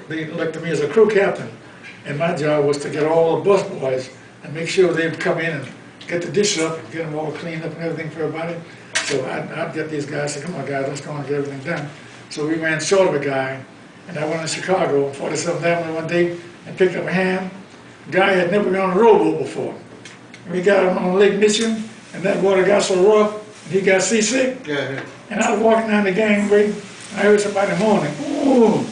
they elected me as a crew captain. And my job was to get all the bus boys and make sure they'd come in and get the dishes up and get them all cleaned up and everything for everybody. So I'd get these guys, say, come on guys, let's go and get everything done. So we ran short of a guy, and I went to Chicago on 47th Avenue one day and picked up a ham. The guy had never been on a rowboat before. We got him on Lake Michigan, and that water got so rough, and he got seasick. Yeah. And I was walking down the gangway, I heard somebody moaning, ooh.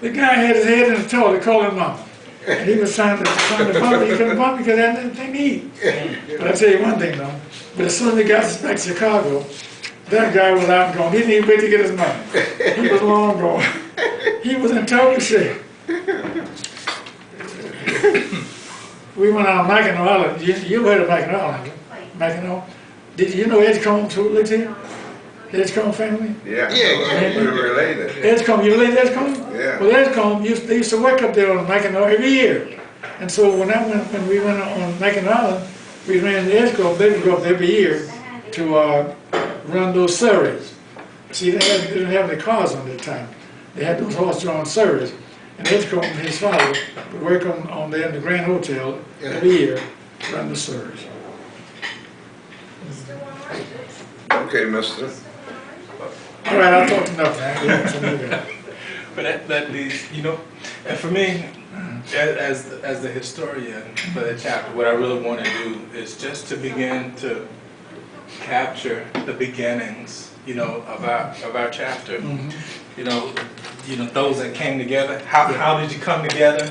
The guy had his head in the toilet, called him mama. And he was trying to bump me, he couldn't bump me because he had nothing to eat. But I'll tell you one thing though, but as soon as he got back to Chicago, that guy was out and gone. He didn't even wait to get his money. He was long gone. He was in total shape. We went on Mackinac Island. You heard of Mackinac Island? Mackinac? Did you know Edgecombe too lives here? The Edgecombe family? Yeah, we're related. Edgecombe, you related to Edgecombe? Yeah. Well, Edgecombe, they used to work up there on Mackinac every year. And so when we went on Mackinac Island, we ran the Edgecombe, they would go up there every year to run those surreys. See, they didn't have any cars on that time. They had those horse-drawn surreys. And Edgecombe and his father would work on there in the Grand Hotel every year, run the surreys. Okay, mister. All right, I'll talk enough now. But that leads, you know, and for me, as the historian for the chapter, what I really want to do is just to begin to capture the beginnings, you know, of our chapter. Mm-hmm. You know, those that came together. How did you come together,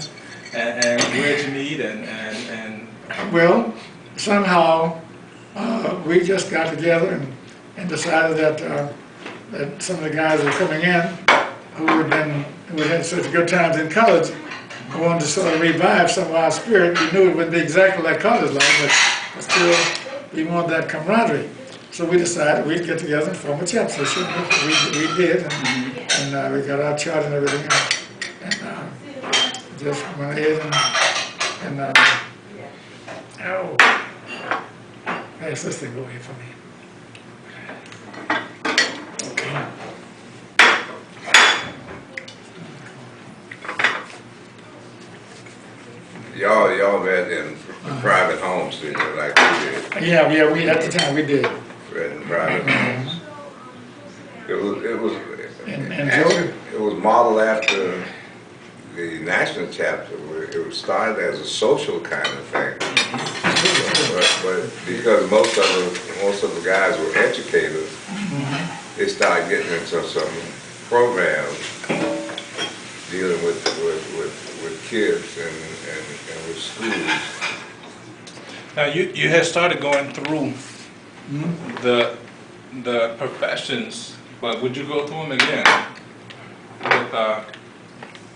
and where did you meet, and Well, somehow we just got together and decided that that some of the guys who were coming in who had such good times in college wanted to sort of revive some of our spirit. We knew it wouldn't be exactly like college life, but still we wanted that camaraderie. So we decided we'd get together and form a chapter. So we did, and we got our chart and everything, and just went ahead and oh, pass this thing over here for me. Okay. Y'all met in private homes, didn't you, like we did? Yeah, we at the time we did. Read in private homes. It was And actually, it was modeled after the national chapter. It was started as a social kind of thing, but because most of the guys were educators, they started getting into some programs dealing with kids and with schools. now you had started going through the professions, but would you go through them again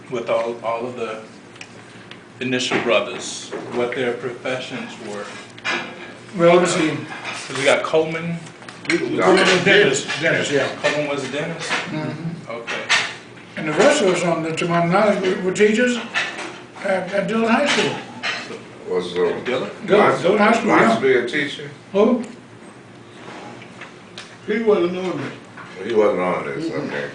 with all of the initial brothers, what their professions were? well, let's see. So we got Coleman. Dennis, yeah. Coleman was a dentist. Okay. And the rest of us, to my knowledge, were teachers at Dillon High School. Was Dillon? Dillon High School, yeah. be a teacher? Who? He wasn't on it. He wasn't on this. Okay.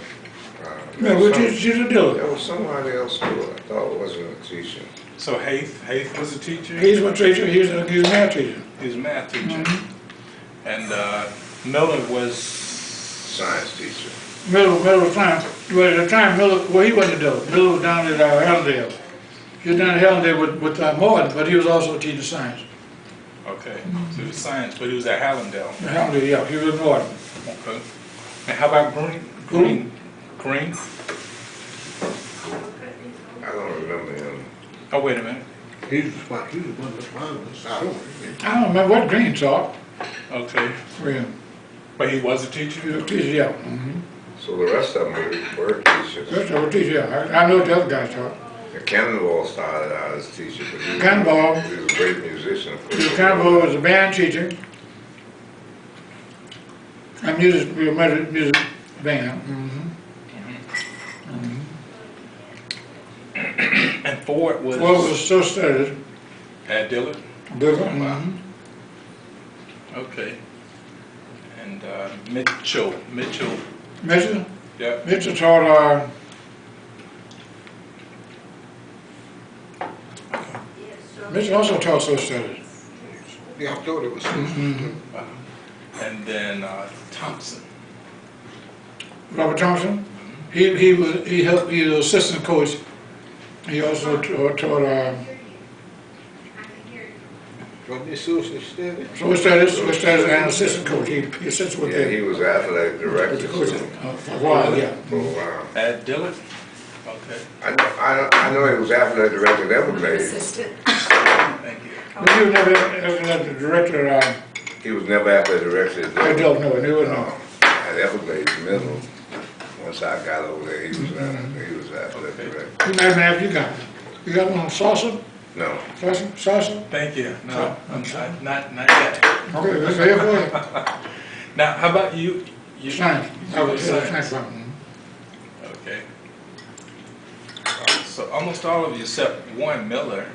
Yeah, we're teachers at Dillon. There was somebody else who I thought wasn't a teacher. So Haith was a teacher? He's one teacher, he's a math teacher. He was a math teacher. And Miller was... Science teacher. Miller science. Well, at the time, he wasn't a Dillon. Miller was down at Hellendale. He was down at Hellendale with Morton, but he was also a teacher of science. Okay. So he was science, but he was at Hallandale. Hellendale, yeah, he was Morton. Okay. And how about Green? Green? I don't remember him. Oh, wait a minute. He was one of the finalists. I don't remember what Green taught. Okay. For him. But he was a teacher? He was a teacher, yeah. So the rest of them were teachers. Rest of them were teachers, yeah. I know what the other guys taught. And Cannonball started out as a teacher, but he was a great musician. Of course. Cannonball was a band teacher. And music band. And Ford was... Ford was so studied. At Dillon? Dillon. Okay. And Mitchell. Mitchell? Yeah. Mitchell taught Mitchell also taught social studies. Yeah, I thought it was. And then Thompson. Robert Thompson, he was assistant coach. He also taught From this social study. social studies and assistant coach. He assisted with Yeah, he the was athletic director coach too, for a while, yeah. for a while. At Dillard? Okay, I know he was athletic director at Everglades. Assistant. thank you. But he was never the director, He was never athletic director I at don't know, he was not. at Everglades Middle. Once I got over there, he was athletic director. You might have, you got one on salsa? No, Salsa? Thank you. No, I'm not yet. Okay, let's go ahead. Now, how about you? You Science. you were science. Science. Okay. So almost all of you except Warren Miller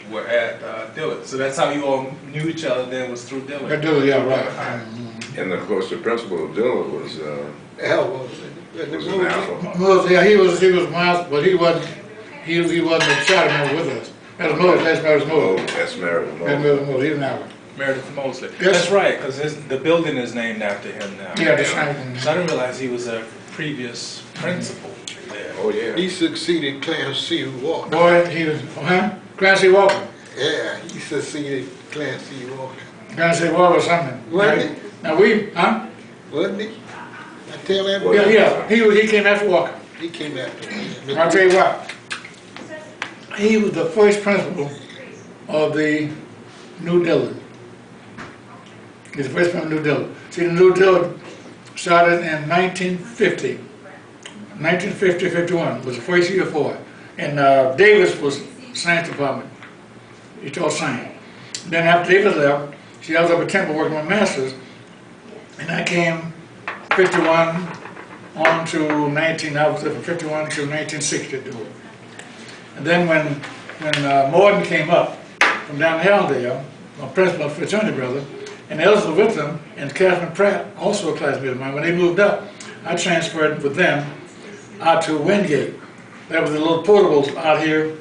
were at Dillard. So that's how you all knew each other then, was through I Dillard. do, yeah, right. and of course the principal of Dillard was Hell was it? an alpha. Well, yeah, he was Miles, but he wasn't the charter member with us. That was Moses, that's Meredith Oh, Moses. that's Meredith That's Mosley. Meredith Moses, he was an hour. Meredith Mosley. Yes. That's right, because the building is named after him now. Yeah, the science. So I didn't realize he was a previous principal there. Oh yeah. He succeeded Clarence C. Walker. Boy, he was, Clancy Walker. Yeah, he succeeded Clarence C. Walker. Clancy Walker or something. Wasn't he? Now Wasn't he? I tell that Well, Yeah, he came after Walker. he came after me. I'll tell you what, he was the first principal of the New Dillard. He's the first principal of New Dillard. See, the New Dillard started in 1950. 1950-51 was the first year for it. And Davis was science department. He taught science. Then after Davis left, I was up at Temple working with masters, and I came 51 on to 19, I was there from 51 to 1960 to do it. And then when Morton came up from down in Hallandale, my principal fraternity brother, and Ellis with them, and Catherine Pratt, also a classmate of mine, when they moved up, I transferred with them out to Wingate. That was the little portables out here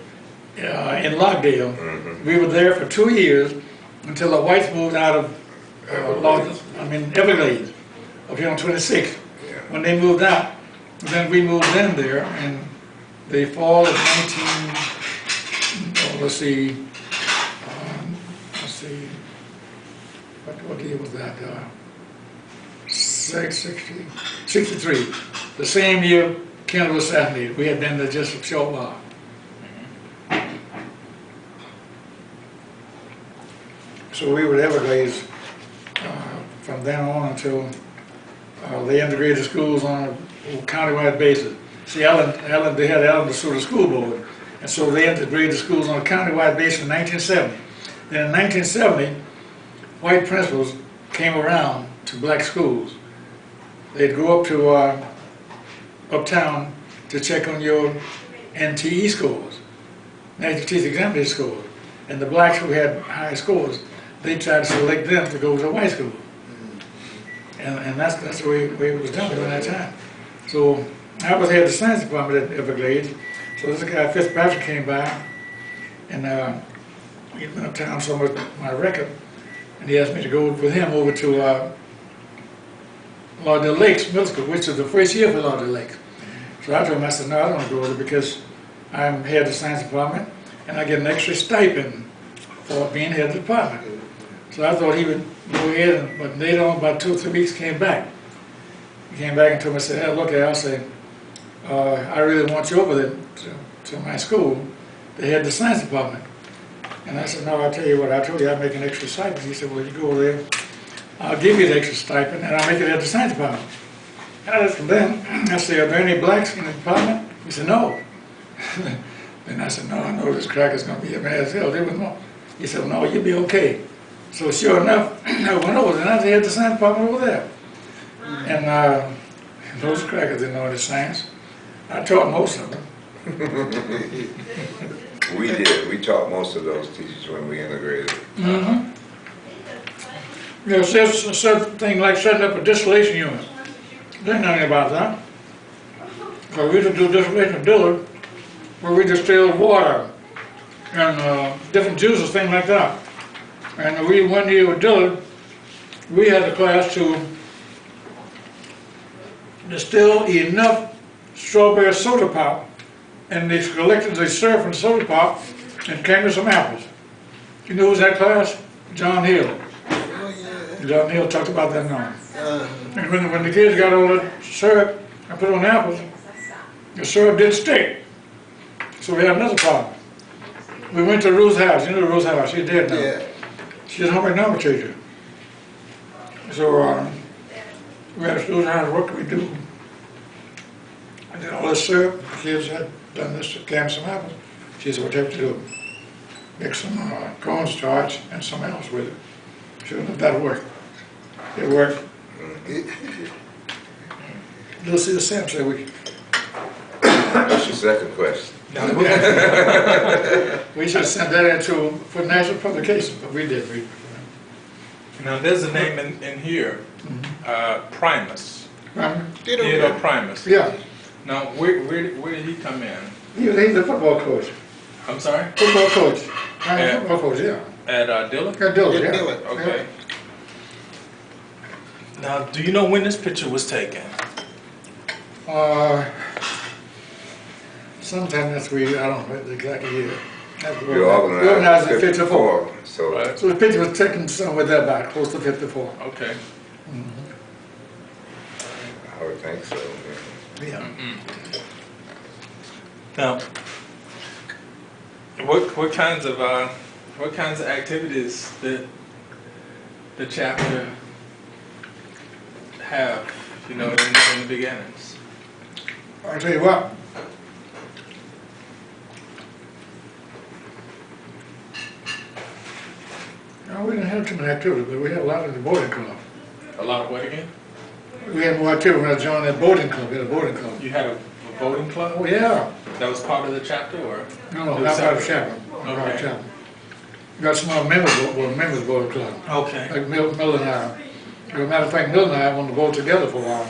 in Lockdale. We were there for 2 years until the whites moved out of Everglades, up here on 26th. Yeah. When they moved out, then we moved in there in the fall of 19, let's see, what year was that? 63. The same year Kennedy was assassinated. We had been there just a short while. So we were at Everglades from then on until they integrated the schools on a countywide basis. See, they had Ellen to sort of school board, and so they integrated the schools on a countywide basis in 1970. Then in 1970, white principals came around to black schools. They'd go up to uptown to check on your NTE scores, National Teacher Examination scores, and the blacks who had high scores, they tried to select them to go to the white school. And that's the way it was done during that time. So I was head of the science department at Everglades. So this guy Fitzpatrick came by, and he'd been uptown so much my record, and he asked me to go with him over to Lauderdale Lakes Middle School, which was the first year for Lauderdale Lakes. So I told him, I said, no, I don't want to go over there because I'm head of the science department, and I get an extra stipend for being head of the department. So I thought he would go ahead, but later on, about 2 or 3 weeks, came back. He came back and told me, I said, hey, look, Al, I really want you over there to my school, the head of the science department. And I said, no, I'll tell you what, I told you I'd make an extra stipend. He said, well, you go over there, I'll give you the extra stipend, and I'll make it at the science department. And I said, then, I said, are there any blacks in the department? He said, no. Then I said, no, I know this cracker's going to be a mad as hell. There was no. He said, well, no, you'll be okay. So sure enough, I went over and I was at the science department over there. And those crackers didn't know any science. I taught most of them. We did. We taught most of those teachers when we integrated. There's a certain thing like setting up a distillation unit. There's nothing about that. Because we used to do distillation at Dillard, where we distilled water and different juices, things like that. And we, one year with Dillard, we had a class to distill enough strawberry soda pop, and they collected the syrup from soda pop and came with some apples. You know who's that class? John Hill. Oh, yeah. John Hill talked about that now. Uh, And when the kids got all that syrup and put on apples, the syrup didn't stick. So we had another problem. We went to Ruth's house. You know Ruth's house, she's dead now. yeah. She's a home economics teacher. So we had Ruth's house, what could we do? And then all this syrup, the kids had done this to can some apples. She said, whatever to do. Mix some cornstarch and some else with it. She said, that'll work. It worked. Lucy the Sam said we. That's your second question. We should send that into for national publication, but we did. Now, there's a name in here, Primus. Remember? Theodore Primus. Yeah, Now, where did he come in? he's the football coach. I'm sorry? Football coach. Yeah. Football coach, yeah. At Dillard? Yeah, Dillard, Yeah, yeah. Dillard, Okay. Now, do you know when this picture was taken? Sometime this week, I don't know the exact year. We organized in 54. 54, so Right. So the picture was taken somewhere there back, close to 54. Okay. I would think so. Yeah. Yeah. Now, what kinds of activities did the chapter have, in the beginnings? I'll tell you what. No, we didn't have too many activities, but we had a lot in the boarding club. A lot of what again? We had more activity when I joined that boarding club. We had a boarding club. You had a voting club? Oh, yeah. That was part of the chapter, or? No, no, It was not part of separate? Chapel. Not part of Okay. Chapel. We got some other members of the boarding club. Okay. Like Mill and I. As a matter of fact, Mill and I wanted to board together for a while.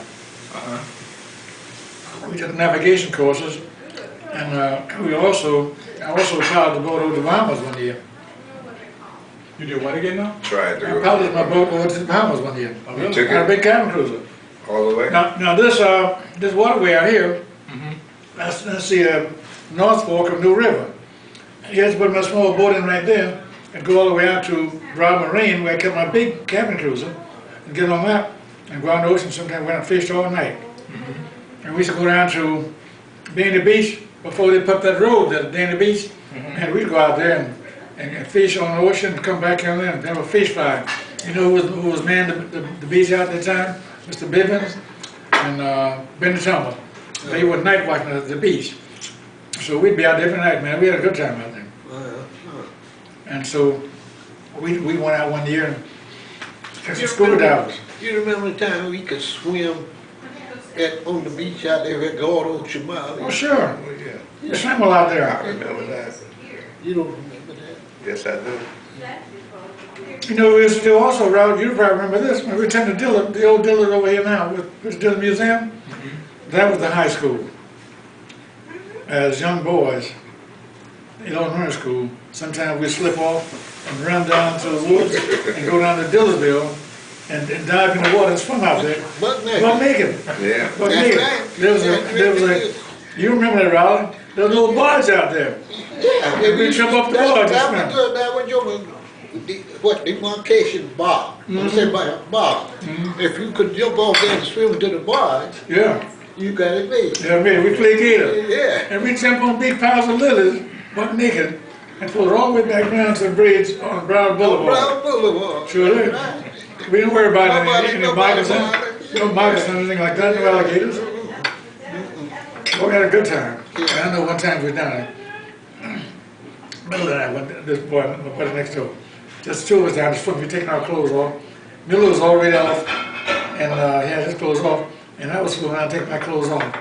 Uh-huh. We did navigation courses, and I also piloted the boat over the Bahamas one year. You did what again now? Tried to I go piloted my boat over to the Bahamas one year. Oh, You really? took I had a it big cabin cruiser. all the way? Now this waterway out here, that's the North Fork of New River. You have to put my small boat in right there and go all the way out to Broad Marine, where I kept my big cabin cruiser, and get on that and go out in the ocean. Sometimes went and fished all night. And we used to go down to Danny Beach before they put that road there, Danny Beach, and we'd go out there and fish on the ocean and come back in there and have a fish fry. You know who was manning the beach out at the time? Mr. Bivens and Benny Tumble. They were night watching at the beach. So we'd be out there every night, man. We had a good time out there. And so we went out one year and had some scuba divers. You remember the time we could swim on the beach out there at Gordo, Oh, Chamali? sure. Oh, yeah. We swam all out I there. remember that. You don't remember that? Yes, I do. You know, we used to do also, Raul, you probably remember this, when we attended Dillard, the old Dillard over here now, with Dillard Museum. That was the high school. As young boys, in elementary school, sometimes we'd slip off and run down to the woods and go down to Dillardville and dive in the water and swim out there. But Buck naked. Yeah. Buck That's naked. right. There was a, you remember that, Raleigh? There was a little barge out there. yeah, we jump up the bar just now. That was your, what, demarcation bar. I'm saying about bar. If you could jump off there and swim to the barge, Yeah. you got it made. Yeah, man, we played gator. Yeah. And we jump on big piles of lilies, buck naked, and float all the way back down to the bridge on Brown Boulevard. Brown Boulevard. Sure did. Right. We didn't worry about any Nobody moccasins, no moccasins, anything like that, no alligators. But we had a good time. And I know one time we were down there, middle of the night, when this boy, my buddy next door, just two of us down the foot, we taking our clothes off. Miller was already off, and he had his clothes off, and I was going out to take my clothes off.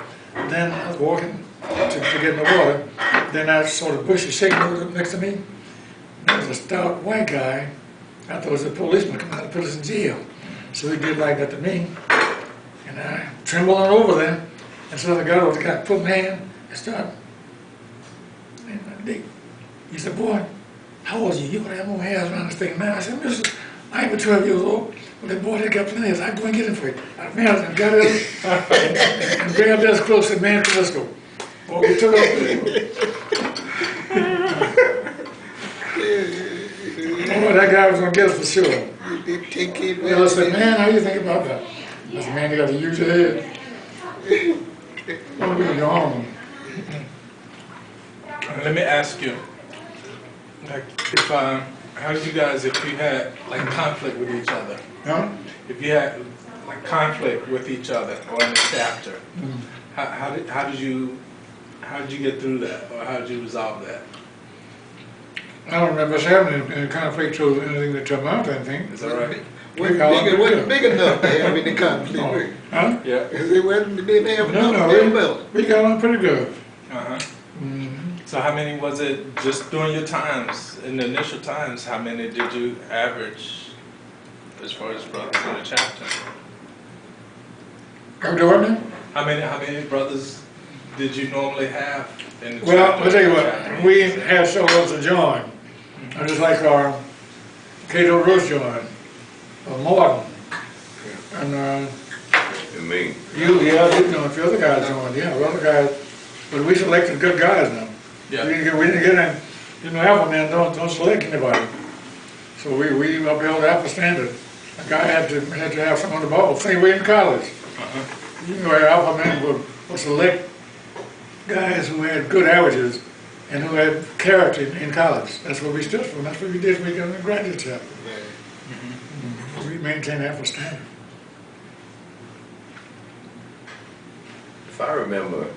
Then I was walking to get in the water, then I saw the bushes shaking next to me. There was a stout white guy. I thought it was a policeman coming out to put us in jail. So he did like that to me. And I trembled on over there. And so the guy put my hand and started in my dick. He said, boy, how old are you? You gonna have more hairs around this thing, man. I said, mister, I ain't but 12 years old. Well, that boy, they got plenty of hairs. I go and get him for you. I ran out and got it and grabbed us close and man, let's go. Boy, we took off. Boy, that guy was gonna get us for sure. Well, I said, man, how you think about that? I said, man, you gotta use your head. Oh, we can go on. Let me ask you, like, if how did you guys, if you had like conflict with each other, Huh? if you had like conflict with each other or in a chapter, how did you get through that, or how did you resolve that? I don't remember us having any conflict or anything that come out, I think. Is that right? Wasn't big enough to have any conflict with. Huh? Yeah. They didn't have enough No, to them about it. we got on pretty good. Uh-huh. So how many was it, just during your times, in the initial times, how many did you average as far as brothers in the chapter? Come to what now? How many brothers did you normally have in the Well, chapter? I'll tell you what, we had several to join. Just like our Cato Rose joined, or Morton, and And me. you know, a few other guys joined, yeah, other guys, but we selected good guys now. Yeah. We didn't get in, you know, alpha men don't select anybody. So we upheld the alpha standard. A guy had to have some on the ball, same way in college. You know, our alpha men would select guys who had good averages and who had character in college. That's what we stood for. That's what we did when we got in the graduate chapter. We maintained alpha standard. If I remember,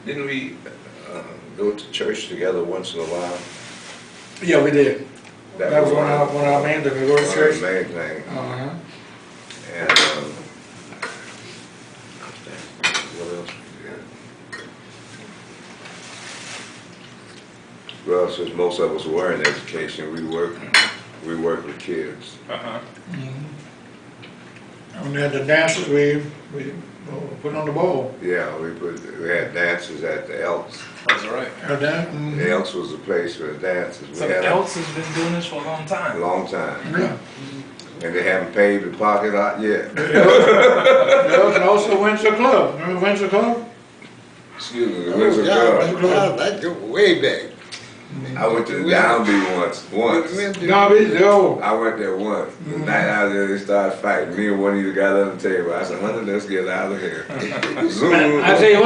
didn't we go to church together once in a while? Yeah, we did. That was one of our main things. We go to church. Main thing. Uh-huh. And what else we did? Well, since most of us were in education, we worked with kids. Uh-huh. And when we had the dances, we put on the ball. Yeah, we had dances at the Elks. That's right. Our dance. The Elks was the place for the dances. So We had Elks has been doing this for a long a time. long time. Yeah. And they haven't paved the parking lot yet. And also Windsor Club. Remember Windsor Club? Excuse me, the Oh, Windsor Club. yeah, that go way back. I went to the Downbeat once. No, no. I went there once. The night I was there, they started fighting. Me and one of you got on the table. I said, "Hunter, let's get out of here." Zoom. I tell you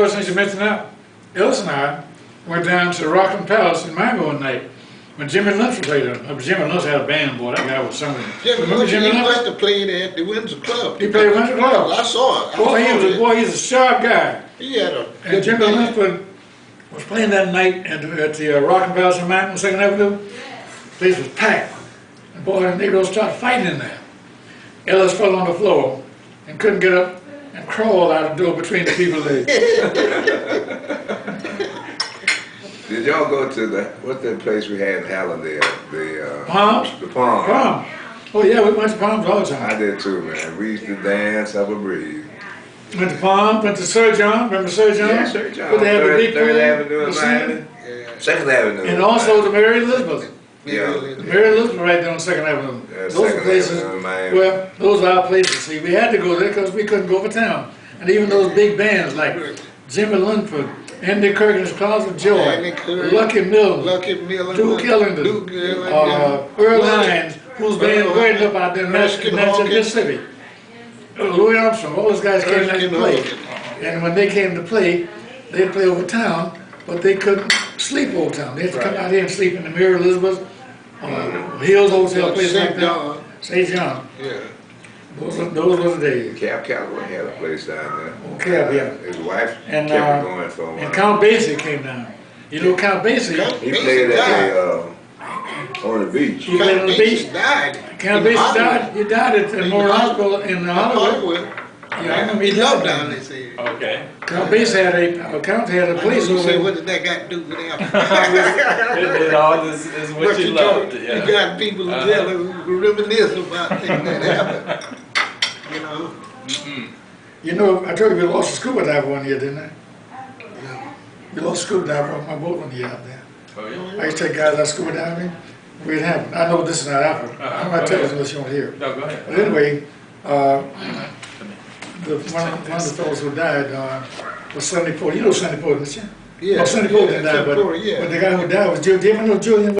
what, since you mentioned that, Ellis and I went down to Rockland Palace in Miami one night when Jimmy Lynch played there. Jimmy Lynch had a band, boy, that guy was something. Remember Jimmy He Lynch? must have played at the Windsor Club. He played Windsor Club. I saw it. Boy, he's a sharp guy. He had a. And Jimmy Lynch was playing that night at the Rockland Palace in Miami on 2nd Avenue. The place was packed. And boy, the Negroes started fighting in there. Ellis fell on the floor and couldn't get up and crawled out the door between the people's legs. Did y'all go to what's that place we had in Hallandale? The Palms? The Palm. Palm. Oh yeah, we went to Palms all the I time. did too, man. We used to dance up a breeze. Went to Palms, went to Sir John, remember Sir John? Yeah, Sir John. Where they had the big Third pool, Avenue the in sand. Miami. 2nd Avenue. And also the Mary Elizabeth. Yeah. The Mary Elizabeth right there on 2nd Avenue. Yeah, Those 2nd are places, Avenue in Miami. well, those are our places. See, we had to go there because we couldn't go over town. And even those big bands like Jimmy Linford, Andy Kirk and his Clouds of Joy, Andy Kirk, Lucky Mills, Lucky Miller. Duke Ellington, Duke Ellington. Earl Hines, whose band was right up out there in Ruskin Manchester, Hawkins. Mississippi. Louis Armstrong, all those guys came down to Ruskin play. Hawkins. And when they came to play, they'd play over town, but they couldn't sleep over town. They had to come out here and sleep in the Mary Elizabeth, Hills Hotel, places like St. that. John. St. John. Yeah. Those were the days. Cap Calloway had a place down there. Cap, yeah. His wife And, kept it going for a while. And Count Basie came down. You know Count Basie? He played at on the beach. He played on the beach. Died. Count Basie died. He died at Memorial Hospital in Hollywood. Hollywood. Yeah, I remember He he loved died down, there. they said. Okay. Count Basie had a place You over say, there. what did that got to do with him? It all is what you loved. You Yeah. got people who reminisce about things that happened. You know? You know, I told you we lost the scuba diver one year, didn't I? You lost screwdriver off my boat when you out there. Oh, yeah? I used to take guys out scuba diving, we'd have, I know this is not Africa, I'm not telling you unless you want to hear. No, go ahead. But anyway, one of the fellows who died was Sonny Poe. You know Sonny Poe, didn't you? Yeah. Oh, Sonny Poe didn't die, Sonny Poe, yeah. but the guy who died was Julian. Do you ever know Julian?